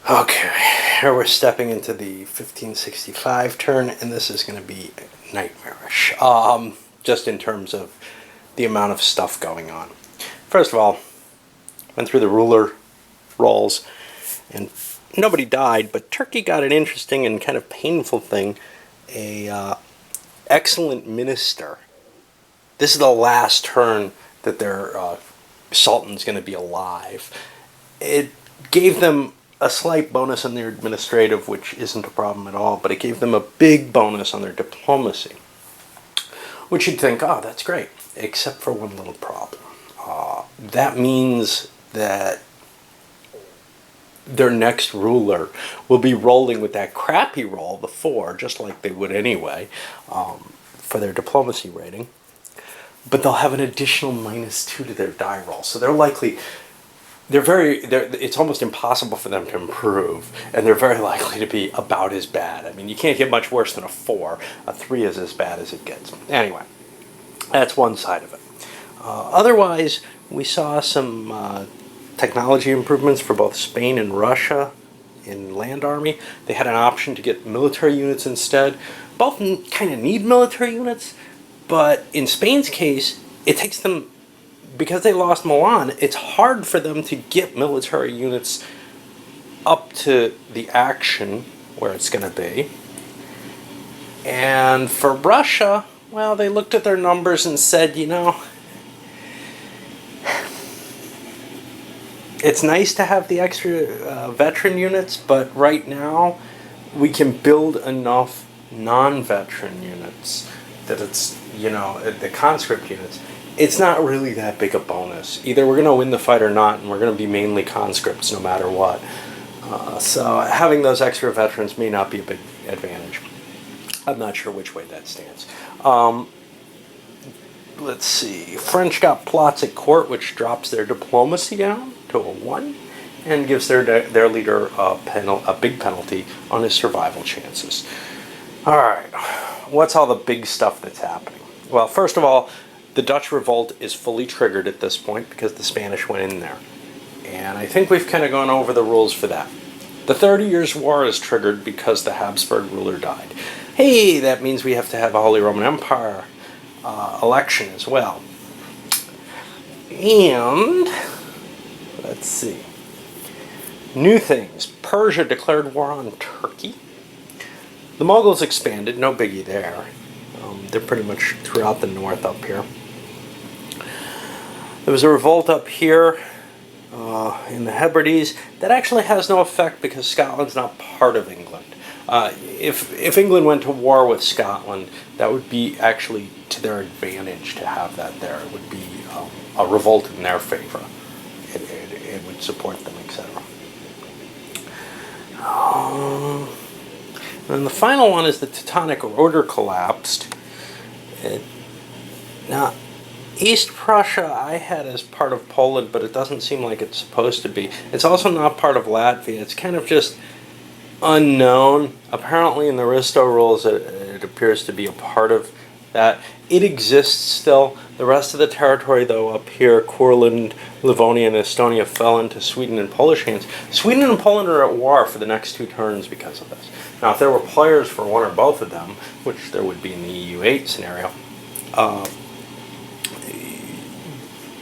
Okay, here we're stepping into the 1565 turn, and this is going to be nightmarish. Just in terms of the amount of stuff going on. First of all, went through the ruler rolls, and nobody died, but Turkey got an interesting and kind of painful thing. Excellent minister. This is the last turn that their sultan's going to be alive. It gave them a slight bonus on their administrative, which isn't a problem at all, but it gave them a big bonus on their diplomacy, which you'd think, oh, that's great, except for one little problem. That means that their next ruler will be rolling with that crappy roll, the 4, just like they would anyway, for their diplomacy rating. But they'll have an additional -2 to their die roll. So they're likely, it's almost impossible for them to improve, and they're very likely to be about as bad. I mean, you can't get much worse than a 4. A 3 is as bad as it gets. Anyway, that's one side of it. Otherwise, we saw some technology improvements for both Spain and Russia in land army. They had an option to get military units instead. Both kind of need military units, but in Spain's case, it takes them, because they lost Milan, it's hard for them to get military units up to the action where it's going to be. And for Russia, well, they looked at their numbers and said, you know, it's nice to have the extra veteran units, but right now we can build enough non-veteran units that it's, you know, the conscript units, it's not really that big a bonus. Either we're going to win the fight or not, and we're going to be mainly conscripts no matter what. So having those extra veterans may not be a big advantage. I'm not sure which way that stands. Let's see. French got plots at court, which drops their diplomacy down to a 1 and gives their leader a big penalty on his survival chances. All right. What's all the big stuff that's happening? Well, first of all, the Dutch revolt is fully triggered at this point because the Spanish went in there. And I think we've kind of gone over the rules for that. The 30 Years' War is triggered because the Habsburg ruler died. Hey, that means we have to have a Holy Roman Empire election as well. And, let's see. New things. Persia declared war on Turkey. The Mongols expanded, no biggie there. They're pretty much throughout the north up here. There was a revolt up here in the Hebrides that actually has no effect because Scotland's not part of England. If England went to war with Scotland, that would be actually to their advantage to have that there. It would be a revolt in their favor. It would support them, etc. And the final one is the Teutonic Order collapsed. Now, East Prussia I had as part of Poland, but it doesn't seem like it's supposed to be. It's also not part of Latvia. It's kind of just unknown. Apparently in the Risto rules it appears to be a part of that. It exists still. The rest of the territory, though, up here, Courland, Livonia, and Estonia, fell into Sweden and Polish hands. Sweden and Poland are at war for the next 2 turns because of this. Now, if there were players for one or both of them, which there would be in the EU8 scenario,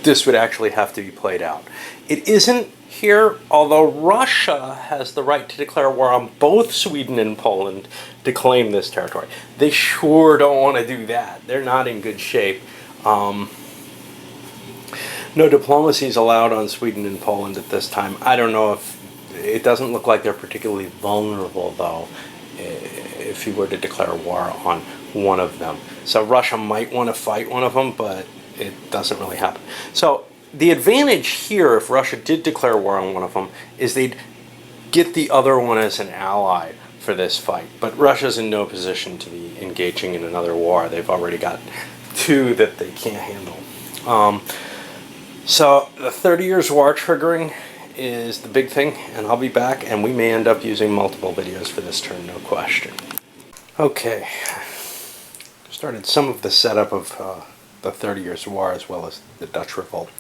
this would actually have to be played out. It isn't here, although Russia has the right to declare war on both Sweden and Poland to claim this territory. They sure don't want to do that. They're not in good shape. No diplomacy is allowed on Sweden and Poland at this time. I don't know if... It doesn't look like they're particularly vulnerable, though, if you were to declare war on one of them. So Russia might want to fight one of them, but it doesn't really happen. So the advantage here, if Russia did declare war on one of them, is they'd get the other one as an ally for this fight. But Russia's in no position to be engaging in another war. They've already got 2 that they can't handle. So the 30 Years' War triggering is the big thing, and I'll be back, and we may end up using multiple videos for this turn, no question. Okay. Started some of the setup of the 30 Years' War as well as the Dutch Revolt.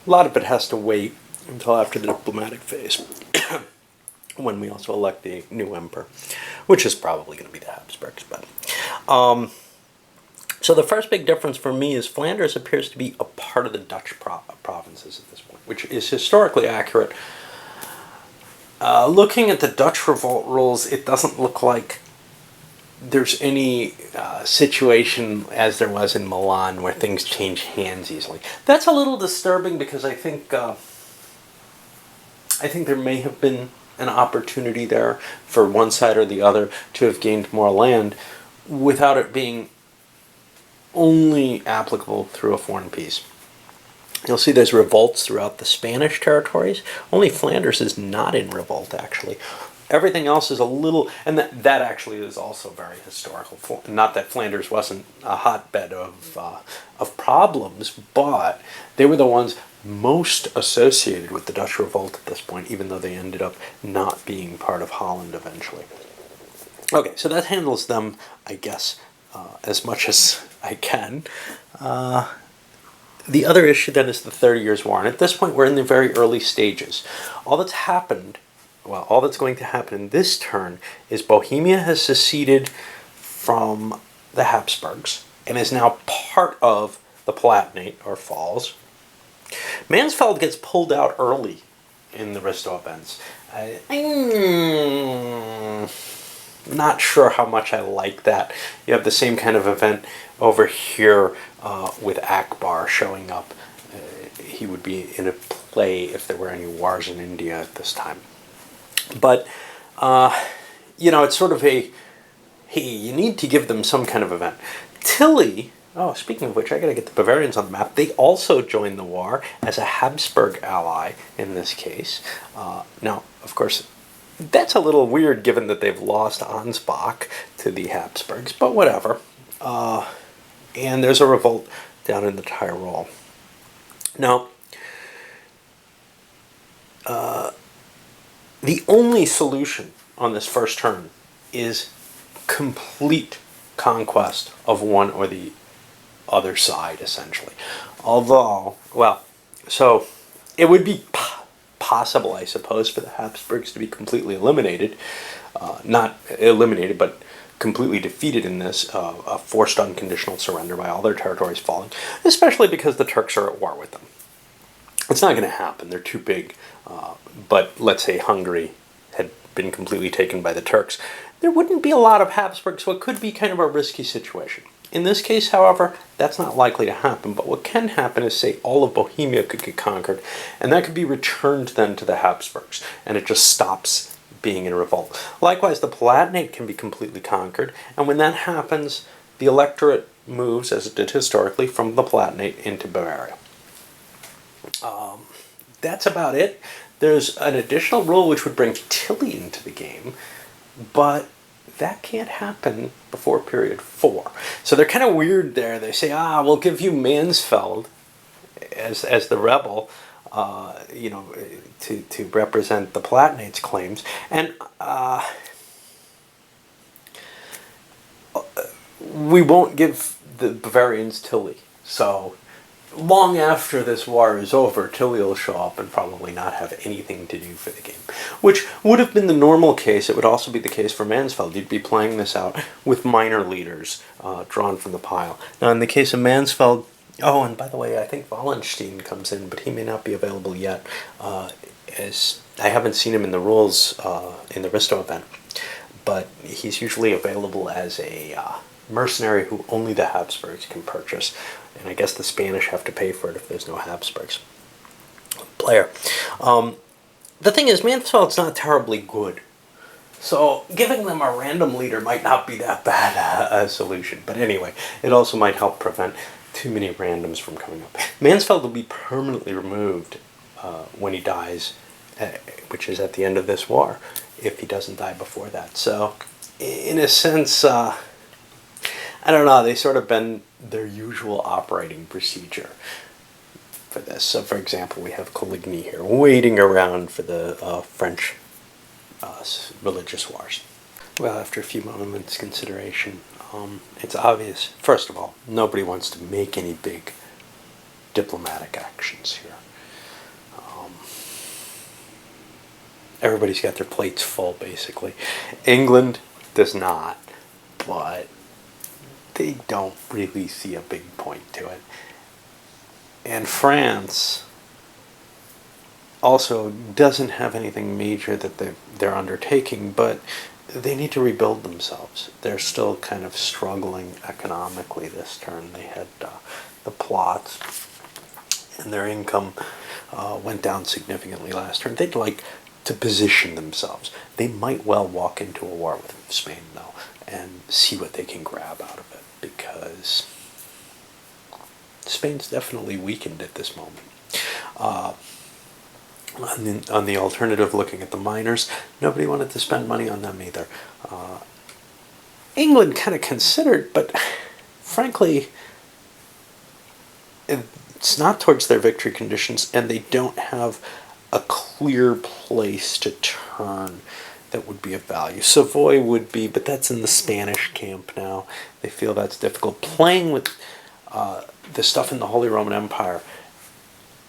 A lot of it has to wait until after the diplomatic phase. when we also elect the new emperor, which is probably going to be the Habsburgs. But so the first big difference for me is Flanders appears to be a part of the Dutch provinces at this point, which is historically accurate. Looking at the Dutch revolt rules, it doesn't look like there's any situation as there was in Milan where things change hands easily. That's a little disturbing because I think there may have been an opportunity there for one side or the other to have gained more land without it being only applicable through a foreign peace. You'll see there's revolts throughout the Spanish territories. Only Flanders is not in revolt, actually. Everything else is a little, and that actually is also very historical. Not that Flanders wasn't a hotbed of problems, but they were the ones most associated with the Dutch revolt at this point, even though they ended up not being part of Holland eventually. Okay, so that handles them, I guess, as much as I can. The other issue then is the 30 Years' War, and at this point we're in the very early stages. All that's going to happen in this turn is Bohemia has seceded from the Habsburgs and is now part of the Palatinate, or Pfalz. Mansfeld gets pulled out early in the Risto events. I'm not sure how much I like that. You have the same kind of event over here with Akbar showing up. He would be in a play if there were any wars in India at this time. But, it's sort of hey, you need to give them some kind of event. Tilly, speaking of which, I gotta get the Bavarians on the map. They also joined the war as a Habsburg ally in this case. Now, of course, that's a little weird given that they've lost Ansbach to the Habsburgs, but whatever. And there's a revolt down in the Tyrol. Now, the only solution on this first turn is complete conquest of one or the other side, essentially. Although, so it would be possible, I suppose, for the Habsburgs to be completely eliminated. Not eliminated, but completely defeated in this, a forced unconditional surrender by all their territories falling, especially because the Turks are at war with them. It's not going to happen. They're too big. But let's say Hungary had been completely taken by the Turks. There wouldn't be a lot of Habsburgs, so it could be kind of a risky situation. In this case, however, that's not likely to happen. But what can happen is, say, all of Bohemia could get conquered, and that could be returned then to the Habsburgs, and it just stops being in revolt. Likewise, the Palatinate can be completely conquered, and when that happens, the electorate moves, as it did historically, from the Palatinate into Bavaria. That's about it. There's an additional rule which would bring Tilly into the game, but that can't happen before period 4. So they're kind of weird there. They say, we'll give you Mansfeld as the rebel, to represent the Palatinate's claims. And we won't give the Bavarians Tilly. So long after this war is over, Tilly will show up and probably not have anything to do for the game. Which would have been the normal case. It would also be the case for Mansfeld. You'd be playing this out with minor leaders drawn from the pile. Now, in the case of Mansfeld, and by the way, I think Wallenstein comes in, but he may not be available yet, as I haven't seen him in the rules in the Risto event. But he's usually available as a mercenary who only the Habsburgs can purchase. And I guess the Spanish have to pay for it if there's no Habsburgs player. The thing is, Mansfeld's not terribly good. So giving them a random leader might not be that bad a solution. But anyway, it also might help prevent too many randoms from coming up. Mansfeld will be permanently removed when he dies, which is at the end of this war, if he doesn't die before that. So, in a sense, I don't know, they sort of been their usual operating procedure for this. So, for example, we have Coligny here, waiting around for the French religious wars. Well, after a few moments consideration, it's obvious, first of all, nobody wants to make any big diplomatic actions here. everybody's got their plates full, basically. England does not, but they don't really see a big point to it. And France also doesn't have anything major that they're undertaking, but they need to rebuild themselves. They're still kind of struggling economically this turn. They had the plots, and their income went down significantly last turn. They'd like to position themselves. They might well walk into a war with Spain, though, and see what they can grab out of it, because Spain's definitely weakened at this moment. On the alternative, looking at the miners, nobody wanted to spend money on them either. England kind of considered, but frankly, it's not towards their victory conditions, and they don't have a clear place to turn that would be of value. Savoy would be, but that's in the Spanish camp now. They feel that's difficult. Playing with the stuff in the Holy Roman Empire,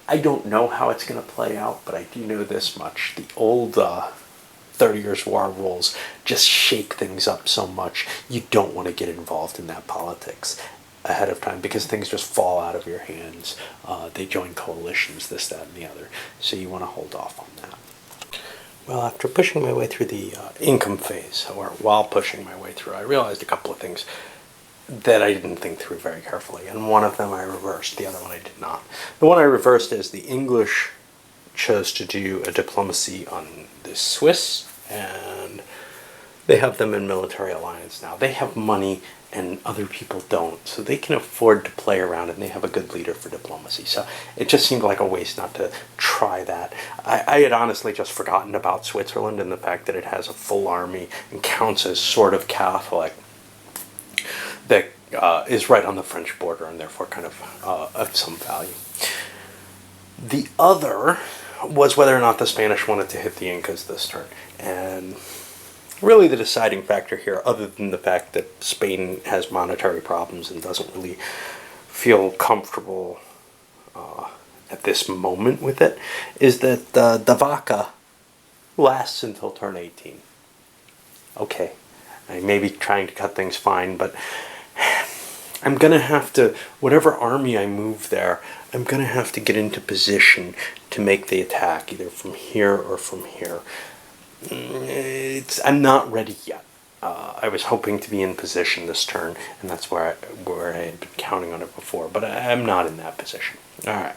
I don't know how it's going to play out, but I do know this much. The old 30 Years' War rules just shake things up so much. You don't want to get involved in that politics ahead of time, because things just fall out of your hands. They join coalitions, this, that, and the other. So you want to hold off on that. Well, after pushing my way through the income phase, or while pushing my way through, I realized a couple of things that I didn't think through very carefully, and one of them I reversed, the other one I did not. The one I reversed is the English chose to do a diplomacy on the Swiss, and they have them in military alliance now. They have money and other people don't, so they can afford to play around, and they have a good leader for diplomacy. So it just seemed like a waste not to try that. I had honestly just forgotten about Switzerland and the fact that it has a full army and counts as sort of Catholic, that is right on the French border, and therefore kind of some value. The other was whether or not the Spanish wanted to hit the Incas this turn. And really the deciding factor here, other than the fact that Spain has monetary problems and doesn't really feel comfortable at this moment with it, is that the vaca lasts until turn 18. Okay, I may be trying to cut things fine, but I'm going to have to, whatever army I move there, I'm going to have to get into position to make the attack, either from here or from here. I'm not ready yet. I was hoping to be in position this turn, and that's where I had been counting on it before, but I'm not in that position. All right,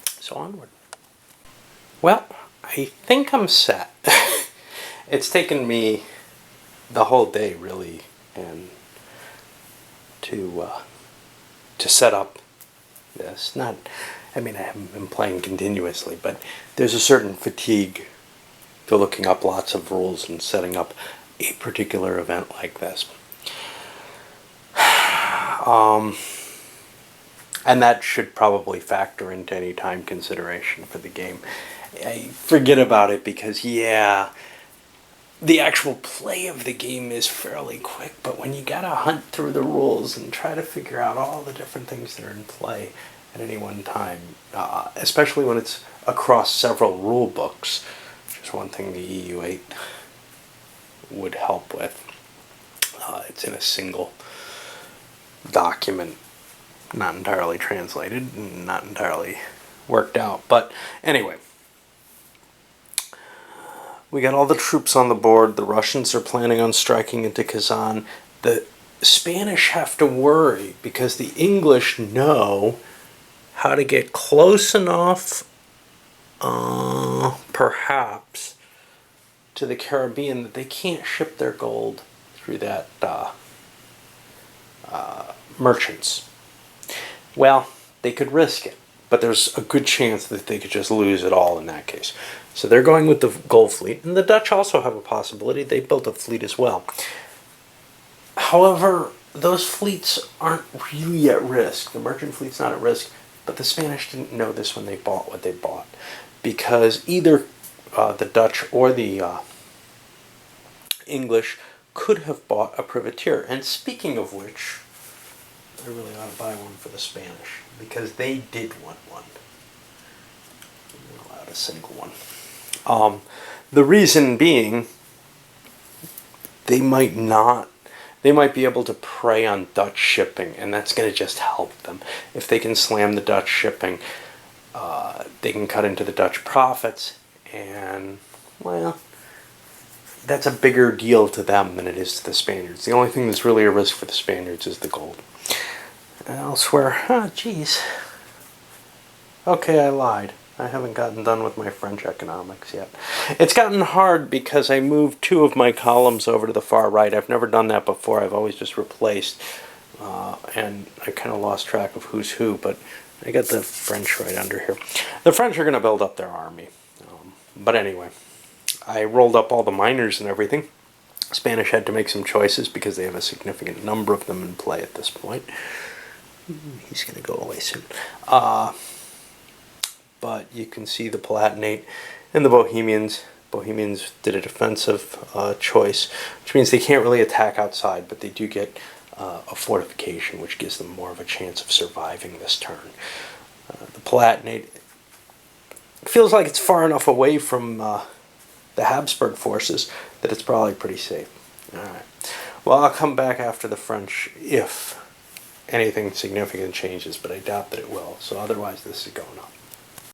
so onward. Well, I think I'm set. It's taken me the whole day, really, and to set up this. I haven't been playing continuously, but there's a certain fatigue to looking up lots of rules and setting up a particular event like this. And that should probably factor into any time consideration for the game. I forget about it because, yeah, the actual play of the game is fairly quick, but when you gotta hunt through the rules and try to figure out all the different things that are in play at any one time, especially when it's across several rule books, which is one thing the EU8 would help with. It's in a single document, not entirely translated, not entirely worked out, but anyway. We got all the troops on the board. The Russians are planning on striking into Kazan. The Spanish have to worry because the English know how to get close enough, perhaps, to the Caribbean that they can't ship their gold through that merchants. Well, they could risk it, but there's a good chance that they could just lose it all in that case. So they're going with the gold fleet, and the Dutch also have a possibility. They built a fleet as well. However, those fleets aren't really at risk. The merchant fleet's not at risk, but the Spanish didn't know this when they bought what they bought, because either the Dutch or the English could have bought a privateer. And speaking of which, I really ought to buy one for the Spanish, because they did want one. They weren't allowed a single one. The reason being, they might be able to prey on Dutch shipping, and that's going to just help them. If they can slam the Dutch shipping, they can cut into the Dutch profits, and, well, that's a bigger deal to them than it is to the Spaniards. The only thing that's really a risk for the Spaniards is the gold. Elsewhere, geez. Okay, I lied. I haven't gotten done with my French economics yet. It's gotten hard because I moved 2 of my columns over to the far right. I've never done that before. I've always just replaced. And I kind of lost track of who's who, but I got the French right under here. The French are going to build up their army. But anyway, I rolled up all the miners and everything. Spanish had to make some choices because they have a significant number of them in play at this point. He's going to go away soon. But you can see the Palatinate and the Bohemians. Bohemians did a defensive choice, which means they can't really attack outside, but they do get a fortification, which gives them more of a chance of surviving this turn. The Palatinate feels like it's far enough away from the Habsburg forces that it's probably pretty safe. All right. Well, I'll come back after the French if anything significant changes, but I doubt that it will. So otherwise, this is going up.